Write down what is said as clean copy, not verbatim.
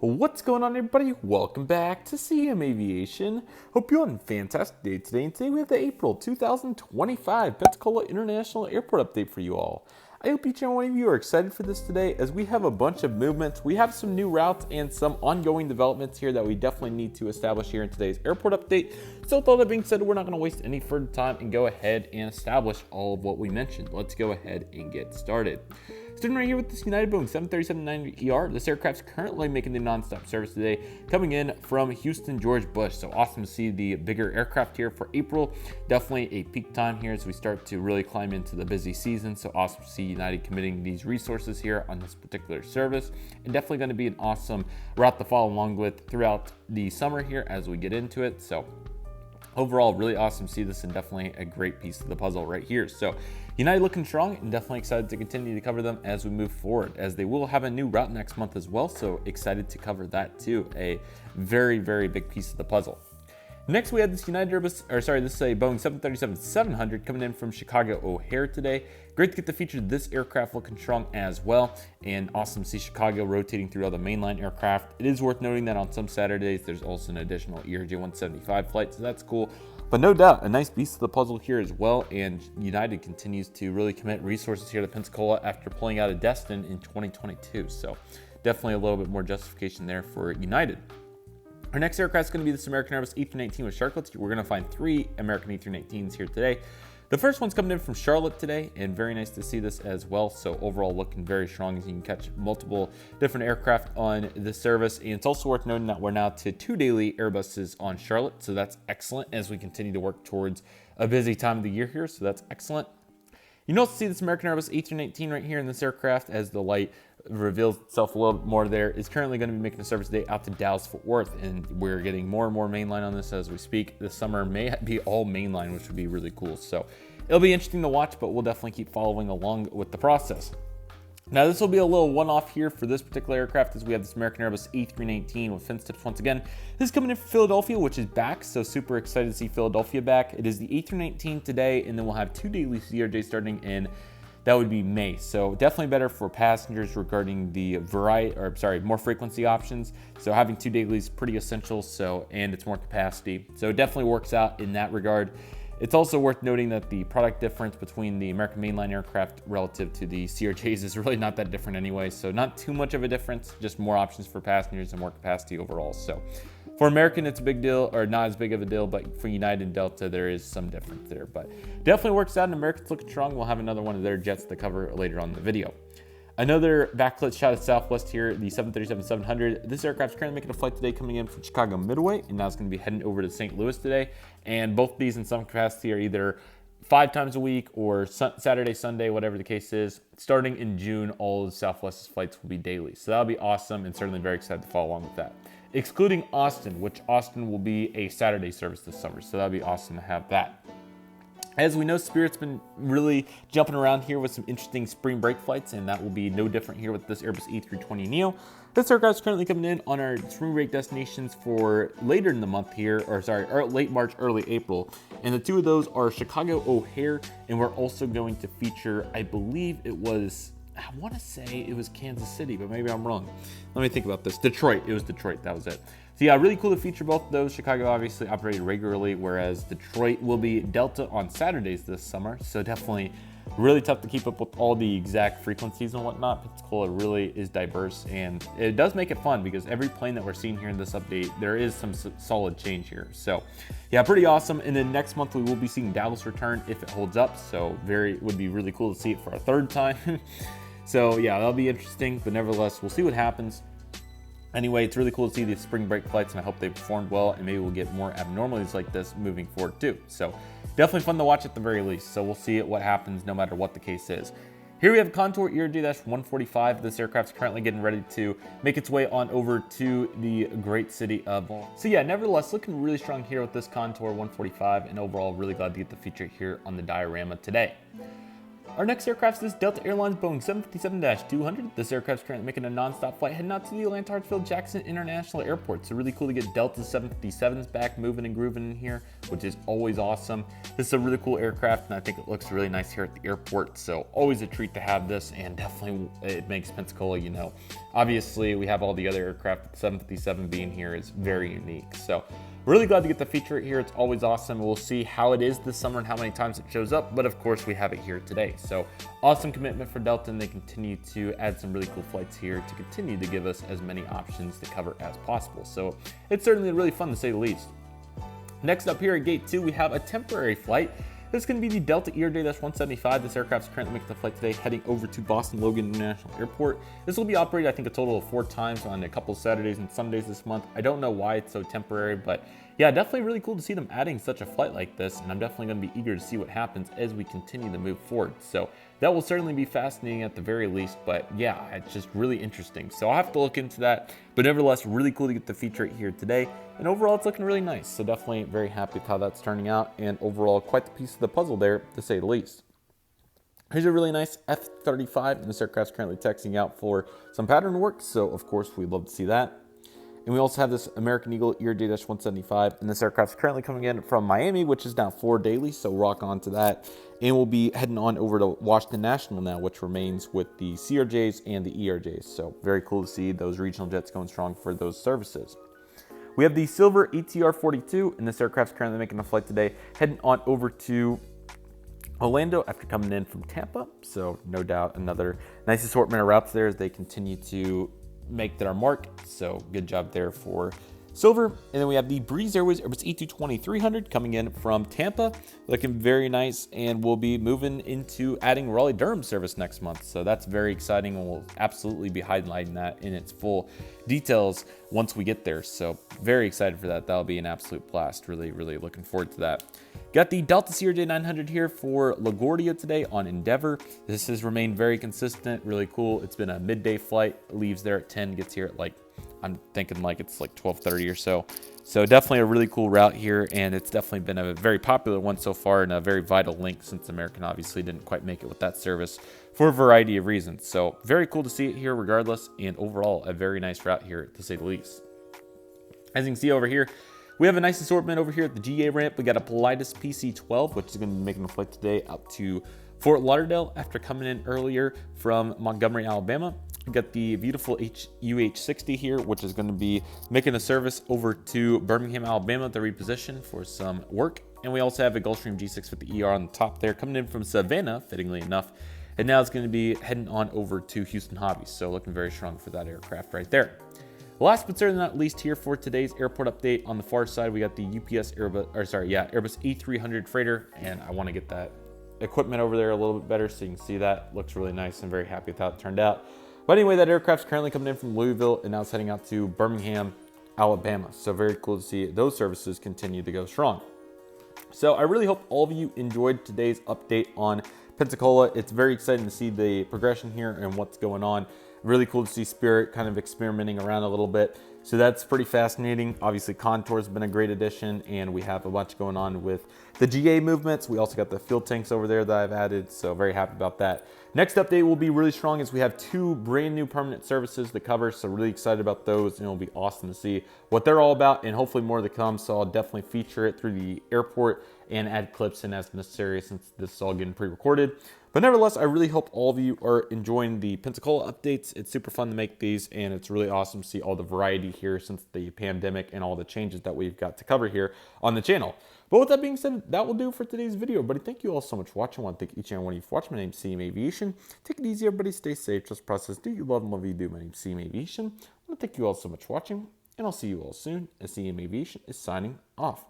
What's going on, everybody? Welcome back to CM Aviation. Hope you're on a fantastic day today. And today we have the April 2025 Pensacola International Airport update for you all. I hope each and one of you are excited for this today, as we have a bunch of movements. We have some new routes and some ongoing developments here that we definitely need to establish here in today's airport update. So with all that being said, we're not going to waste any further time and go ahead and establish all of what we mentioned. Let's go ahead and get started. Starting right here with this United Boeing 737-900ER. This aircraft's currently making the nonstop service today, coming in from Houston, George Bush. So awesome to see the bigger aircraft here for April. Definitely a peak time here as we start to really climb into the busy season. So awesome to see United committing these resources here on this particular service, and definitely going to be an awesome route to follow along with throughout the summer here as we get into it. So overall, really awesome to see this, and definitely a great piece of the puzzle right here. So United looking strong, and definitely excited to continue to cover them as we move forward, as they will have a new route next month as well. So excited to cover that too. A very, very big piece of the puzzle. Next, we had this this is a Boeing 737-700 coming in from Chicago O'Hare today. Great to get to feature this aircraft looking strong as well, and awesome to see Chicago rotating through other mainline aircraft. It is worth noting that on some Saturdays, there's also an additional ERJ-175 flight, so that's cool. But no doubt, a nice piece of the puzzle here as well, and United continues to really commit resources here to Pensacola after pulling out of Destin in 2022. So definitely a little bit more justification there for United. Our next aircraft is going to be this American Airbus A319 with Shotcut. We're going to find 3 American A319s here today. The first one's coming in from Charlotte today, and very nice to see this as well. So overall looking very strong, as you can catch multiple different aircraft on this service. And it's also worth noting that we're now to 2 daily Airbuses on Charlotte. So that's excellent as we continue to work towards a busy time of the year here. So that's excellent. You can also see this American Airbus A319 right here in this aircraft, as the light reveals itself a little bit more there, is currently going to be making a service today out to Dallas-Fort Worth, and we're getting more and more mainline on this as we speak. This summer may be all mainline, which would be really cool. So it'll be interesting to watch, but we'll definitely keep following along with the process. Now, this will be a little one-off here for this particular aircraft, as we have this American Airbus A319 with fin tips once again. This is coming in from Philadelphia, which is back, so super excited to see Philadelphia back. It is the A319 today, and then we'll have 2 daily CRJ starting in, that would be May. So definitely better for passengers regarding the more frequency options. So having 2 dailies pretty essential, and it's more capacity. So it definitely works out in that regard. It's also worth noting that the product difference between the American mainline aircraft relative to the CRJs is really not that different anyway. So not too much of a difference, just more options for passengers and more capacity overall. So for American, it's a big deal, or not as big of a deal, but for United and Delta, there is some difference there. But definitely works out, and American's looking strong. We'll have another one of their jets to cover later on in the video. Another backlit shot of Southwest here, the 737-700. This aircraft's currently making a flight today coming in from Chicago Midway, and now it's going to be heading over to St. Louis today. And both of these in some capacity are either 5 times a week or Saturday, Sunday, whatever the case is. Starting in June, all of Southwest's flights will be daily. So that'll be awesome, and certainly very excited to follow along with that. Excluding Austin, which Austin will be a Saturday service this summer. So that'll be awesome to have that. As we know, Spirit's been really jumping around here with some interesting spring break flights, and that will be no different here with this Airbus A320neo. This aircraft is currently coming in on our spring break destinations for later in the month here, late March, early April. And the 2 of those are Chicago O'Hare, and we're also going to feature, I want to say it was Kansas City, but maybe I'm wrong. Let me think about this. Detroit. It was Detroit. That was it. So yeah, really cool to feature both of those. Chicago obviously operated regularly, whereas Detroit will be Delta on Saturdays this summer. So definitely really tough to keep up with all the exact frequencies and whatnot. Pensacola really is diverse, and it does make it fun because every plane that we're seeing here in this update, there is some solid change here. So yeah, pretty awesome. And then next month we will be seeing Dallas return if it holds up. So would be really cool to see it for a 3rd time. So yeah, that'll be interesting, but nevertheless, we'll see what happens. Anyway, it's really cool to see these spring break flights, and I hope they performed well, and maybe we'll get more abnormalities like this moving forward too. So definitely fun to watch at the very least. So we'll see what happens no matter what the case is. Here we have Contour ERJ-145. This aircraft's currently getting ready to make its way on over to the great city of. So yeah, nevertheless, looking really strong here with this Contour 145, and overall really glad to get the feature here on the diorama today. Our next aircraft is this Delta Airlines Boeing 757-200. This aircraft is currently making a non-stop flight heading out to the Atlanta Hartsfield Jackson International Airport. So really cool to get Delta 757s back moving and grooving in here which is always awesome. This is a really cool aircraft, and I think it looks really nice here at the airport. So always a treat to have this, and definitely it makes Pensacola, you know, obviously we have all the other aircraft, but 757 being here is very unique. So really glad to get the feature here. It's always awesome. We'll see how it is this summer and how many times it shows up, but of course we have it here today. So awesome commitment for Delta, and they continue to add some really cool flights here to continue to give us as many options to cover as possible. So it's certainly really fun to say the least. Next up here at Gate 2, we have a temporary flight. This is going to be the Delta ERJ-175. This aircraft is currently making the flight today, heading over to Boston Logan International Airport. This will be operated, I think, a total of 4 times on a couple of Saturdays and Sundays this month. I don't know why it's so temporary, but yeah, definitely really cool to see them adding such a flight like this, and I'm definitely going to be eager to see what happens as we continue to move forward. So that will certainly be fascinating at the very least, but yeah, it's just really interesting. So I'll have to look into that, but nevertheless, really cool to get the feature here today. And overall, it's looking really nice. So definitely very happy with how that's turning out, and overall, quite the piece of the puzzle there, to say the least. Here's a really nice F-35, and this aircraft's currently texting out for some pattern work, so of course, we'd love to see that. And we also have this American Eagle ERJ-175, and this aircraft's currently coming in from Miami, which is now 4 daily, so rock on to that. And we'll be heading on over to Washington National now, which remains with the CRJs and the ERJs. So very cool to see those regional jets going strong for those services. We have the silver ATR-42, and this aircraft's currently making a flight today, heading on over to Orlando after coming in from Tampa. So no doubt another nice assortment of routes there as they continue to make their mark. So good job there for silver. And then we have the Breeze Airways Airbus A220-300 coming in from Tampa, looking very nice, and we'll be moving into adding Raleigh-Durham service next month. So that's very exciting, and we'll absolutely be highlighting that in its full details once we get there. So very excited for that. That'll be an absolute blast. Really, really looking forward to that. Got the Delta CRJ-900 here for LaGuardia today on Endeavor. This has remained very consistent, really cool. It's been a midday flight, leaves there at 10, gets here at like, I'm thinking like it's like 12:30 or so. So definitely a really cool route here, and it's definitely been a very popular one so far and a very vital link, since American obviously didn't quite make it with that service for a variety of reasons. So very cool to see it here regardless, and overall a very nice route here to say the least. As you can see over here, we have a nice assortment over here at the GA ramp. We got a Pilatus PC-12, which is going to be making a flight today out to Fort Lauderdale after coming in earlier from Montgomery, Alabama. We got the beautiful UH-60 here, which is going to be making a service over to Birmingham, Alabama to reposition for some work. And we also have a Gulfstream G650ER on the top there, coming in from Savannah, fittingly enough. And now it's going to be heading on over to Houston Hobbies. So looking very strong for that aircraft right there. Last but certainly not least here for today's airport update, on the far side, we got the Airbus A300 freighter, and I want to get that equipment over there a little bit better so you can see that. Looks really nice, and very happy with how it turned out. But anyway, that aircraft's currently coming in from Louisville, and now it's heading out to Birmingham, Alabama. So very cool to see those services continue to go strong. So I really hope all of you enjoyed today's update on Pensacola. It's very exciting to see the progression here and what's going on. Really cool to see Spirit kind of experimenting around a little bit. So that's pretty fascinating. Obviously, Contour's been a great addition, and we have a bunch going on with the GA movements. We also got the fuel tanks over there that I've added, so very happy about that. Next update will be really strong as we have 2 brand new permanent services to cover, so really excited about those, and it'll be awesome to see what they're all about, and hopefully more to come. So I'll definitely feature it through the airport and add clips in as necessary, since this is all getting pre-recorded. But nevertheless, I really hope all of you are enjoying the Pensacola updates. It's super fun to make these, and it's really awesome to see all the variety here since the pandemic and all the changes that we've got to cover here on the channel. But with that being said, that will do for today's video, everybody. Thank you all so much for watching. I want to thank each and every one of you for watching. My name's CM Aviation. Take it easy, everybody. Stay safe. Trust the process. Do you love and love what you do? My name's CM Aviation. I want to thank you all so much for watching, and I'll see you all soon as CM Aviation is signing off.